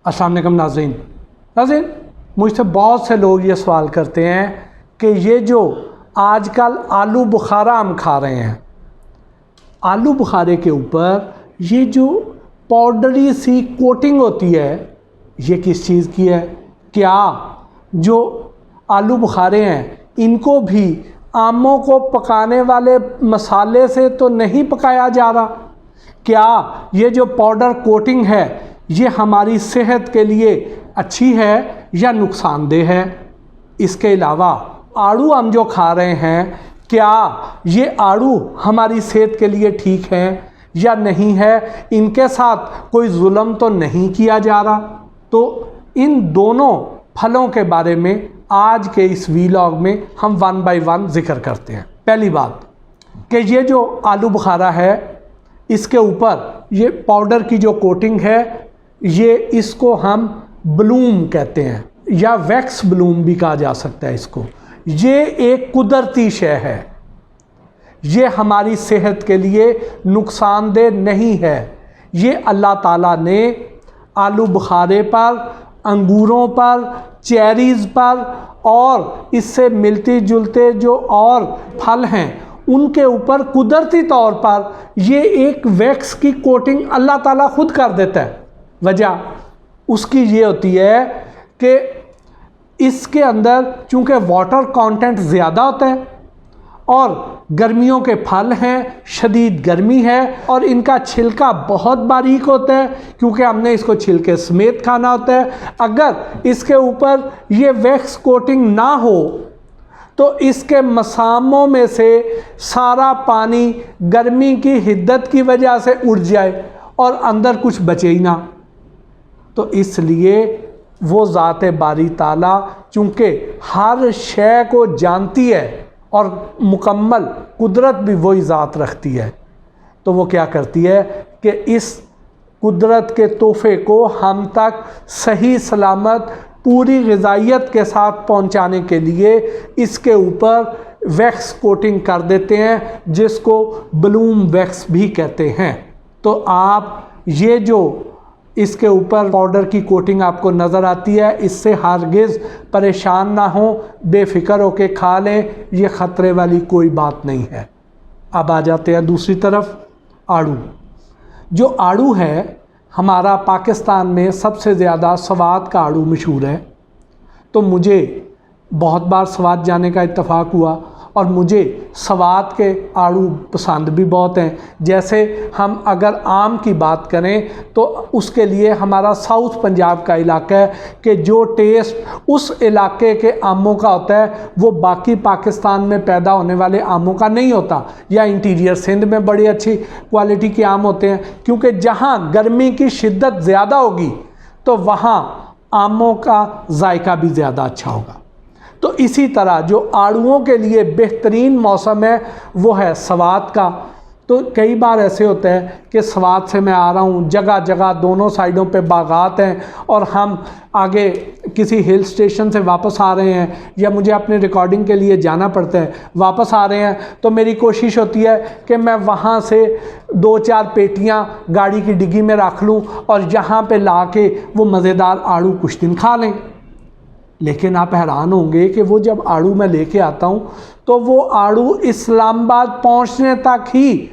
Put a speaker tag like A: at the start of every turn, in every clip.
A: अस्सलाम वालेकुम नाज़रीन, मुझसे बहुत से लोग ये सवाल करते हैं कि ये जो आजकल आलू बुखारा हम खा रहे हैं, आलू बुखारे के ऊपर ये जो पाउडरी सी कोटिंग होती है, ये किस चीज़ की है? क्या जो आलू बुखारे हैं इनको भी आमों को पकाने वाले मसाले से तो नहीं पकाया जा रहा? क्या ये जो पाउडर कोटिंग है ये हमारी सेहत के लिए अच्छी है या नुकसानदेह है? इसके अलावा आड़ू हम जो खा रहे हैं, क्या ये आड़ू हमारी सेहत के लिए ठीक है या नहीं है? इनके साथ कोई जुल्म तो नहीं किया जा रहा? तो इन दोनों फलों के बारे में आज के इस वीलॉग में हम वन बाय वन जिक्र करते हैं। पहली बात कि ये जो आलू बुखारा है इसके ऊपर ये पाउडर की जो कोटिंग है, ये इसको हम ब्लूम कहते हैं या वैक्स ब्लूम भी कहा जा सकता है इसको। ये एक कुदरती शय है, ये हमारी सेहत के लिए नुकसानदेह नहीं है। ये अल्लाह ताला ने आलू बुखारे पर, अंगूरों पर, चेरीज़ पर और इससे मिलते जुलते जो और फल हैं उनके ऊपर कुदरती तौर पर ये एक वैक्स की कोटिंग अल्लाह ताला खुद कर देता है। वजह उसकी ये होती है कि इसके अंदर चूँकि वाटर कंटेंट ज़्यादा होता है और गर्मियों के फल हैं, शदीद गर्मी है और इनका छिलका बहुत बारीक होता है क्योंकि हमने इसको छिलके समेत खाना होता है। अगर इसके ऊपर ये वैक्स कोटिंग ना हो तो इसके मसामों में से सारा पानी गर्मी की हिद्दत की वजह से उड़ जाए और अंदर कुछ बचे ही ना। तो इसलिए वो ज़ात बारी ताला चूँकि हर शय को जानती है और मुकम्मल कुदरत भी वही ज़ात रखती है, तो वो क्या करती है कि इस कुदरत के तोहफ़े को हम तक सही सलामत पूरी ग़िज़ाइयत के साथ पहुंचाने के लिए इसके ऊपर वैक्स कोटिंग कर देते हैं, जिसको ब्लूम वैक्स भी कहते हैं। तो आप ये जो इसके ऊपर पाउडर की कोटिंग आपको नज़र आती है, इससे हरगिज़ परेशान ना हो, बेफ़िक्र होके खा लें, ये ख़तरे वाली कोई बात नहीं है। अब आ जाते हैं दूसरी तरफ, आड़ू। जो आड़ू है हमारा पाकिस्तान में सबसे ज़्यादा स्वात का आड़ू मशहूर है। तो मुझे बहुत बार स्वात जाने का इत्तेफाक हुआ और मुझे स्वात के आड़ू पसंद भी बहुत हैं। जैसे हम अगर आम की बात करें तो उसके लिए हमारा साउथ पंजाब का इलाका है कि जो टेस्ट उस इलाके के आमों का होता है वो बाकी पाकिस्तान में पैदा होने वाले आमों का नहीं होता। या इंटीरियर सिंध में बड़ी अच्छी क्वालिटी के आम होते हैं क्योंकि जहाँ गर्मी की शिद्दत ज़्यादा होगी तो वहाँ आमों का जायका भी ज़्यादा अच्छा होगा। तो इसी तरह जो आड़ूओं के लिए बेहतरीन मौसम है वो है स्वात का। तो कई बार ऐसे होता है कि स्वात से मैं आ रहा हूँ, जगह जगह दोनों साइडों पे बागात हैं और हम आगे किसी हिल स्टेशन से वापस आ रहे हैं या मुझे अपनी रिकॉर्डिंग के लिए जाना पड़ता है, वापस आ रहे हैं, तो मेरी कोशिश होती है कि मैं वहाँ से 2-4 पेटियाँ गाड़ी की डिग्गी में रख लूँ और यहाँ पर ला के वो मज़ेदार आड़ू कुछ दिन खा लें। लेकिन आप हैरान होंगे कि वो जब आड़ू मैं लेके आता हूँ तो वो आड़ू इस्लामाबाद पहुँचने तक ही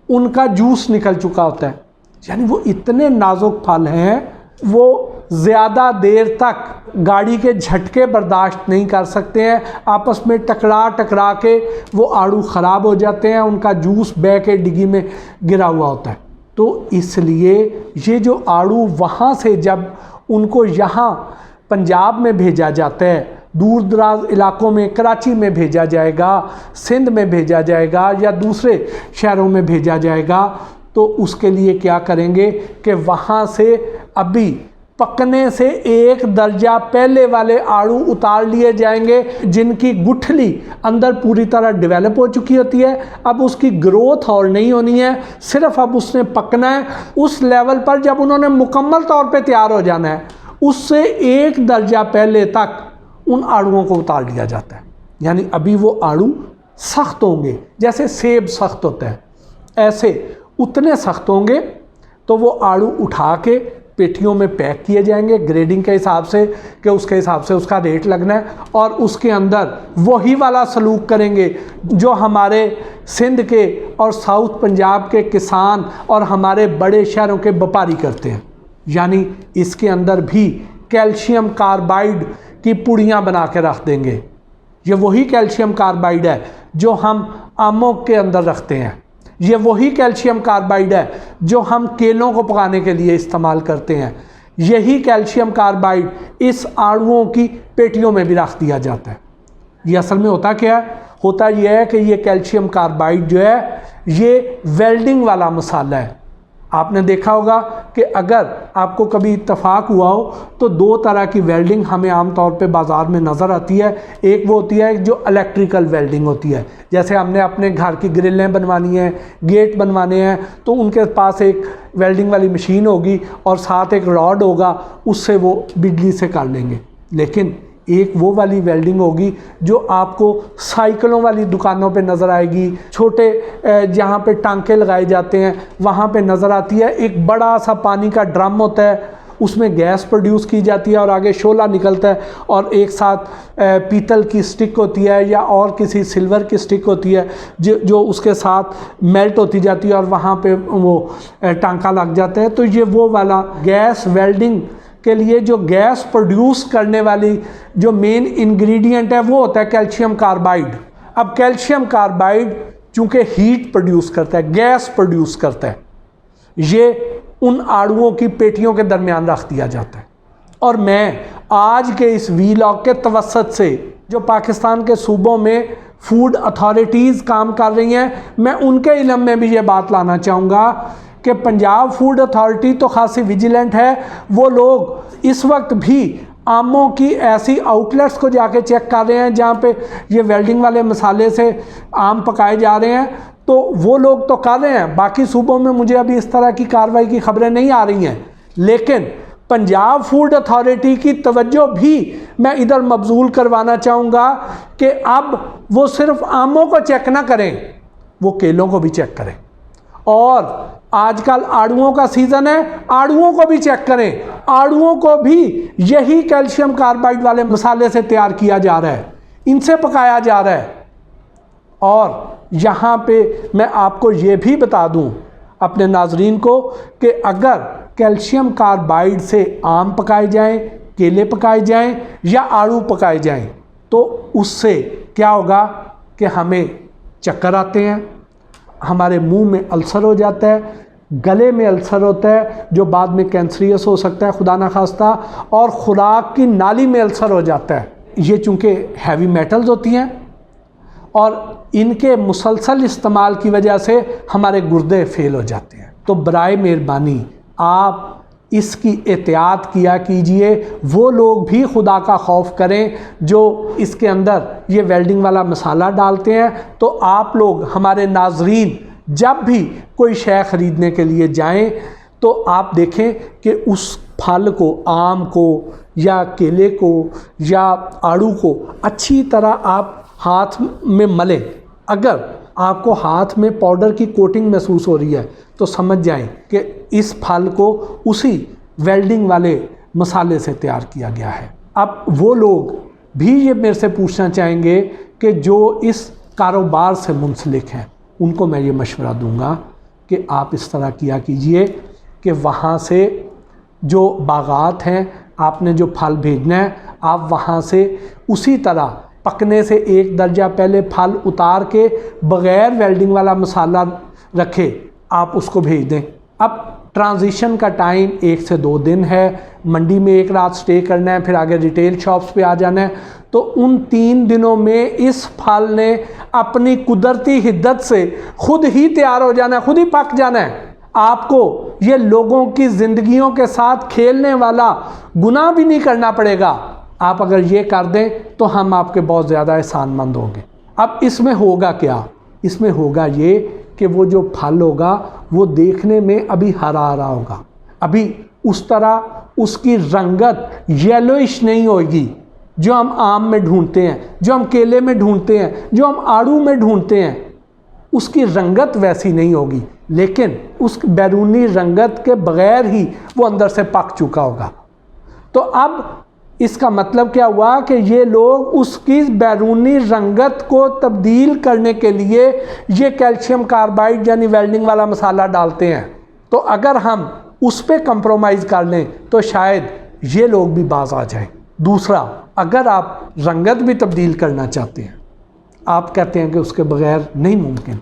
A: उनका जूस निकल चुका होता है। यानी वो इतने नाजुक फल हैं, वो ज़्यादा देर तक गाड़ी के झटके बर्दाश्त नहीं कर सकते हैं, आपस में टकरा टकरा के वो आड़ू ख़राब हो जाते हैं, उनका जूस बह के डिग्गी में गिरा हुआ होता है। तो इसलिए ये जो आड़ू वहाँ से जब उनको यहाँ पंजाब में भेजा जाता है, दूर दराज इलाकों में, कराची में भेजा जाएगा, सिंध में भेजा जाएगा या दूसरे शहरों में भेजा जाएगा, तो उसके लिए क्या करेंगे कि वहाँ से अभी पकने से 1 दर्जा पहले वाले आड़ू उतार लिए जाएंगे जिनकी गुठली अंदर पूरी तरह डेवलप हो चुकी होती है। अब उसकी ग्रोथ और नहीं होनी है, सिर्फ अब उसने पकना है। उस लेवल पर जब उन्होंने मुकम्मल तौर पे तैयार हो जाना है, उससे 1 दर्जा पहले तक उन आड़ूओं को उतार लिया जाता है। यानी अभी वो आड़ू सख्त होंगे, जैसे सेब सख्त होता है ऐसे उतने सख्त होंगे, तो वो आड़ू उठा के पेटियों में पैक किए जाएंगे ग्रेडिंग के हिसाब से कि उसके हिसाब से उसका रेट लगना है, और उसके अंदर वही वाला सलूक करेंगे जो हमारे सिंध के और साउथ पंजाब के किसान और हमारे बड़े शहरों के व्यापारी करते हैं। यानी इसके अंदर भी कैल्शियम कार्बाइड की पुड़ियाँ बना के रख देंगे। ये वही कैल्शियम कार्बाइड है जो हम आमों के अंदर रखते हैं, ये वही कैल्शियम कार्बाइड है जो हम केलों को पकाने के लिए इस्तेमाल करते हैं। यही कैल्शियम कार्बाइड इस आड़ुओं की पेटियों में भी रख दिया जाता है। ये असल में होता क्या है? होता यह है कि ये कैल्शियम कार्बाइड जो है ये वेल्डिंग वाला मसाला है। आपने देखा होगा कि अगर आपको कभी इत्तेफाक हुआ हो तो दो तरह की वेल्डिंग हमें आमतौर पे बाज़ार में नज़र आती है। एक वो होती है जो इलेक्ट्रिकल वेल्डिंग होती है, जैसे हमने अपने घर की ग्रिलें बनवानी हैं, गेट बनवाने हैं, तो उनके पास एक वेल्डिंग वाली मशीन होगी और साथ एक रॉड होगा, उससे वो बिजली से कर लेंगे। लेकिन एक वो वाली वेल्डिंग होगी जो आपको साइकिलों वाली दुकानों पे नज़र आएगी, छोटे जहाँ पे टांके लगाए जाते हैं वहाँ पे नज़र आती है। एक बड़ा सा पानी का ड्रम होता है, उसमें गैस प्रोड्यूस की जाती है और आगे शोला निकलता है, और एक साथ पीतल की स्टिक होती है या और किसी सिल्वर की स्टिक होती है जो उसके साथ मेल्ट होती जाती है और वहाँ पे वो टांका लग जाता है। तो ये वो वाला गैस वेल्डिंग के लिए जो गैस प्रोड्यूस करने वाली जो मेन इंग्रेडिएंट है वो होता है कैल्शियम कार्बाइड। अब कैल्शियम कार्बाइड चूँकि हीट प्रोड्यूस करता है, गैस प्रोड्यूस करता है, ये उन आड़ुओं की पेटियों के दरमियान रख दिया जाता है। और मैं आज के इस वीलॉग के तवस्सुत से जो पाकिस्तान के सूबों में फूड अथॉरिटीज़ काम कर रही हैं, मैं उनके इल्म में भी ये बात लाना चाहूँगा कि पंजाब फूड अथॉरिटी तो खासी विजिलेंट है। वो लोग इस वक्त भी आमों की ऐसी आउटलेट्स को जाके चेक कर रहे हैं जहाँ पे ये वेल्डिंग वाले मसाले से आम पकाए जा रहे हैं, तो वो लोग तो कर रहे हैं। बाकी सूबों में मुझे अभी इस तरह की कार्रवाई की खबरें नहीं आ रही हैं, लेकिन पंजाब फूड अथॉरिटी की तवज्जो भी मैं इधर मबजूल करवाना चाहूँगा कि अब वो सिर्फ आमों को चेक ना करें, वो केलों को भी चेक करें। और आजकल आड़ुओं का सीज़न है, आड़ुओं को भी चेक करें। आड़ुओं को भी यही कैल्शियम कार्बाइड वाले मसाले से तैयार किया जा रहा है, इनसे पकाया जा रहा है। और यहाँ पे मैं आपको ये भी बता दूँ अपने नाजरीन को कि अगर कैल्शियम कार्बाइड से आम पकाए जाएं, केले पकाए जाएं या आड़ू पकाए जाएं, तो उससे क्या होगा कि हमें चक्कर आते हैं, हमारे मुंह में अल्सर हो जाता है, गले में अल्सर होता है जो बाद में कैंसरियस हो सकता है खुदा ना खास्ता, और खुराक की नाली में अल्सर हो जाता है। ये चूँकि हैवी मेटल्स होती हैं और इनके मुसलसल इस्तेमाल की वजह से हमारे गुर्दे फेल हो जाते हैं। तो बराए मेहरबानी आप इसकी एहतियात किया कीजिए। वो लोग भी खुदा का खौफ करें जो इसके अंदर ये वेल्डिंग वाला मसाला डालते हैं। तो आप लोग हमारे नाजरीन जब भी कोई शय ख़रीदने के लिए जाएं तो आप देखें कि उस फल को, आम को या केले को या आड़ू को अच्छी तरह आप हाथ में मलें। अगर आपको हाथ में पाउडर की कोटिंग महसूस हो रही है तो समझ जाएं कि इस फल को उसी वेल्डिंग वाले मसाले से तैयार किया गया है। अब वो लोग भी ये मेरे से पूछना चाहेंगे कि जो इस कारोबार से मुंसलिक हैं, उनको मैं ये मशवरा दूंगा कि आप इस तरह किया कीजिए कि वहाँ से जो बागात हैं, आपने जो फल भेजना है, आप वहाँ से उसी तरह पकने से एक दर्जा पहले फल उतार के बग़ैर वेल्डिंग वाला मसाला रखे आप उसको भेज दें। अब ट्रांजिशन का टाइम 1 से 2 दिन है, मंडी में एक रात स्टे करना है, फिर आगे रिटेल शॉप्स पे आ जाना है। तो उन 3 दिनों में इस फल ने अपनी कुदरती हिद्दत से खुद ही तैयार हो जाना है, खुद ही पक जाना है। आपको ये लोगों की ज़िंदगियों के साथ खेलने वाला गुनाह भी नहीं करना पड़ेगा। आप अगर ये कर दें तो हम आपके बहुत ज़्यादा एहसानमंद होंगे। अब इसमें होगा क्या? इसमें होगा ये कि वो जो फल होगा वो देखने में अभी हरा हरा होगा, अभी उस तरह उसकी रंगत येलोइश नहीं होगी जो हम आम में ढूंढते हैं, जो हम केले में ढूंढते हैं, जो हम आड़ू में ढूंढते हैं। उसकी रंगत वैसी नहीं होगी, लेकिन उस बैरूनी रंगत के बग़ैर ही वो अंदर से पक चुका होगा। तो अब इसका मतलब क्या हुआ कि ये लोग उसकी बैरूनी रंगत को तब्दील करने के लिए ये कैल्शियम कार्बाइड यानी वेल्डिंग वाला मसाला डालते हैं। तो अगर हम उस पर कंप्रोमाइज़ कर लें तो शायद ये लोग भी बाज आ जाएं। दूसरा, अगर आप रंगत भी तब्दील करना चाहते हैं, आप कहते हैं कि उसके बग़ैर नहीं मुमकिन,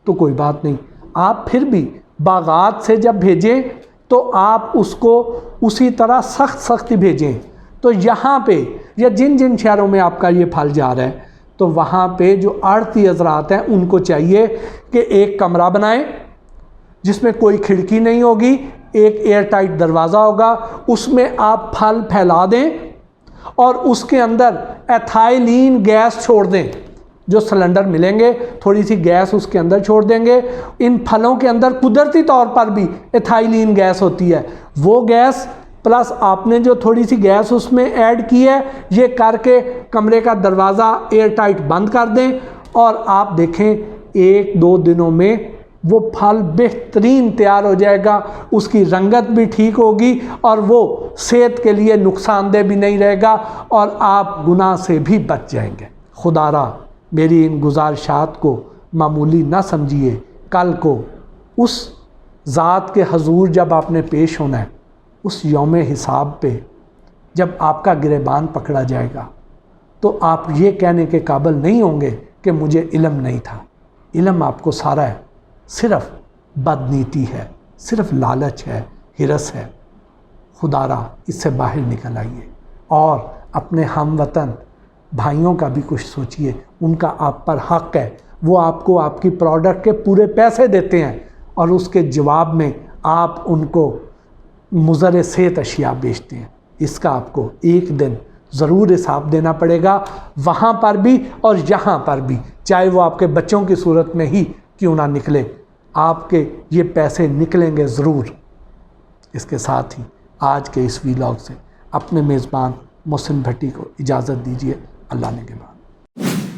A: तो कोई बात नहीं, आप फिर भी बागात से जब भेजें तो आप उसको उसी तरह सख्त ही भेजें। तो यहाँ पे या जिन जिन शहरों में आपका ये फल जा रहा है, तो वहाँ पे जो आड़ती हज़रात हैं उनको चाहिए कि एक कमरा बनाएं जिसमें कोई खिड़की नहीं होगी, एक एयर टाइट दरवाज़ा होगा, उसमें आप फल फैला दें और उसके अंदर एथाइलिन गैस छोड़ दें। जो सिलेंडर मिलेंगे थोड़ी सी गैस उसके अंदर छोड़ देंगे। इन फलों के अंदर कुदरती तौर पर भी एथाइलिन गैस होती है, वो गैस प्लस आपने जो थोड़ी सी गैस उसमें ऐड की है, ये करके कमरे का दरवाज़ा एयर टाइट बंद कर दें और आप देखें 1-2 दिनों में वो फल बेहतरीन तैयार हो जाएगा, उसकी रंगत भी ठीक होगी और वो सेहत के लिए नुकसानदेह भी नहीं रहेगा और आप गुनाह से भी बच जाएंगे। खुदारा मेरी इन गुजारिशात को मामूली ना समझिए। कल को उस ज़ात के हजूर जब आपने पेश होना है, उस यौम हिसाब पे जब आपका गिरेबान पकड़ा जाएगा, तो आप ये कहने के काबिल नहीं होंगे कि मुझे इल्म नहीं था। इल्म आपको सारा है, सिर्फ बदनीति है, सिर्फ लालच है, हिरस है। खुदारा इससे बाहर निकल आइए और अपने हमवतन भाइयों का भी कुछ सोचिए। उनका आप पर हक़ है, वो आपको आपकी प्रोडक्ट के पूरे पैसे देते हैं और उसके जवाब में आप उनको मुज़र सेहत अशिया बेचते हैं। इसका आपको एक दिन ज़रूर हिसाब देना पड़ेगा, वहाँ पर भी और यहाँ पर भी, चाहे वो आपके बच्चों की सूरत में ही क्यों ना निकले, आपके ये पैसे निकलेंगे ज़रूर। इसके साथ ही आज के इस वीलॉग से अपने मेज़बान मोहसिन भट्टी को इजाज़त दीजिए। अल्लाह ने के बाद।